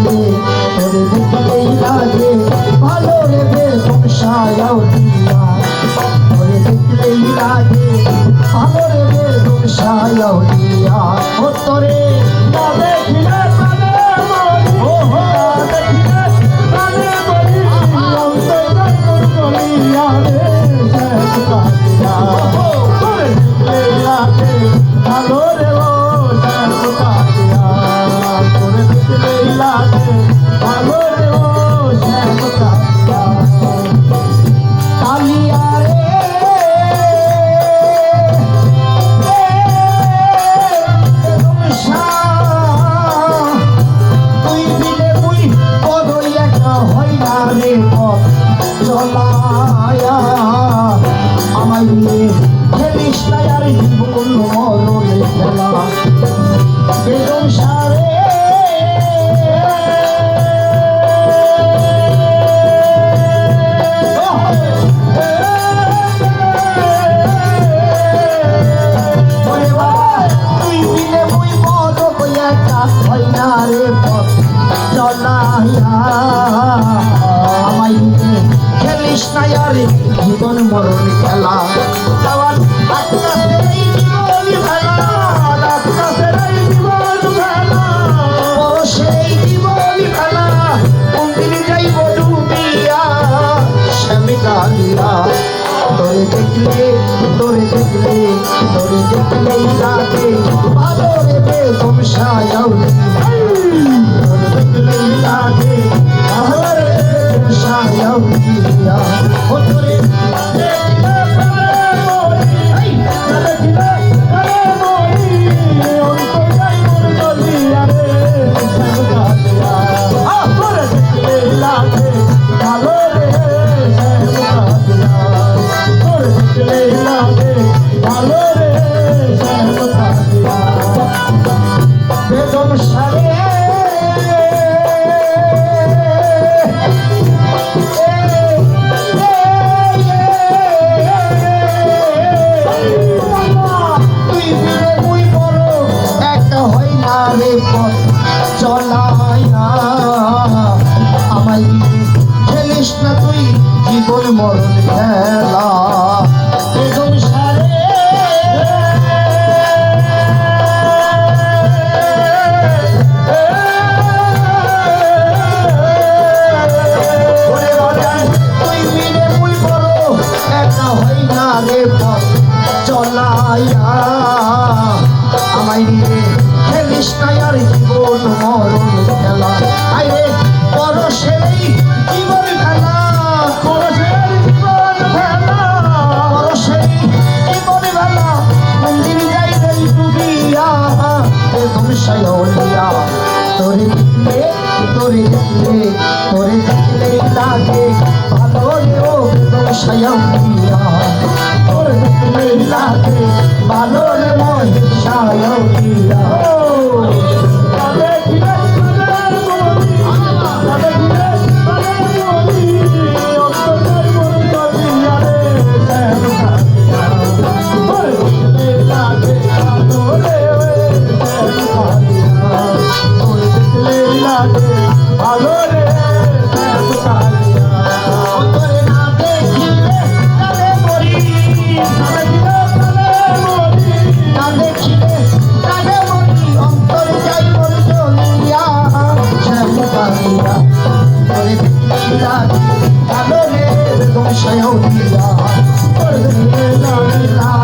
তোরে দেখলেই লাগে ভালো রে বেগম সায়াউলিয়া তোরে দেখলেই লাগে ভালো রে বেগম সায়াউলিয়া ও তোরে না দেখিলে প্রাণে মরি ও না দেখিলে প্রাণে মরি অন্তরে করিয়া রে শেখকালিয়া তোরে দেখলেই লাগে ভালো রে ও শেখকালিয়া তোরে দেখলেই লাগে ভালো রে ও শেখকালিয়া কালিয়া রে তুই বিলে মুই বড়ই একা হই না রে পথ চলায়া আমায় নিয়ে খেলিস না আর জীবন মরণে খেলা বেগম সারে তুই বিলে মুই বড়ই একা হই না রে পথ চলায়া আমায় নিয়ে খেলিস না আর জীবন মরণ খেলা জওয়ান আকাশের এই জীবন খেলা আকাশের এই জীবন খেলা সেই জীবন খেলা কোনদিন যাইব ডুবিয়া শ্যামী কালিয়া তোরে দেখলেই লাগে ভালো রে বেগম সায়াউলিয়া তোরে দেখলেই লাগে ভালো রে বেগম সায়াউলিয়া ও তোরে দেখলে প্রাণে মরি না দেখিলে প্রাণে মরি অন্তরে মন জ্বলিয়া রে শেখকালিয়া তোরে দেখলেই লাগে ভালো রে শেখকালিয়া তোরে দেখলেই লাগে ভালো রে শেখকালিয়া বেগম সারে তুই বিলে মুই বড় একা হই না রে পথ চলায়া আমায় খেলিস না তুই জীবন মরণ খেলা বেগম সারে তুই বিলে মুই বড় একা হই না রে পথ চলায়া আমায় নিয়ে খেলিস না আর জীবন মরণ খেলা আরে পরশের জীবন খেলা পরশের জীবন খেলা পরশের জীবন খেলা মন্দির যাই যাই ডুবিয়া বেগম সায়াউলিয়া তোরে দেখলেই লাগে ভালো রে ও বেগম সায়াউলিয়া তোরে দেখলেই লাগে ভালো রে মহিন সায়াউলিয়া ভালো রে শেখকালিয়া তোরে না দেখিলে প্রাণে মরি না দেখিলে প্রাণে মরি অন্তরে যাই মর জ্বলিয়া শেখকালিয়া তোরে দেখলেই লাগে ভালো রে বেগম সায়াউলিয়া তোরে দেখলেই লাগে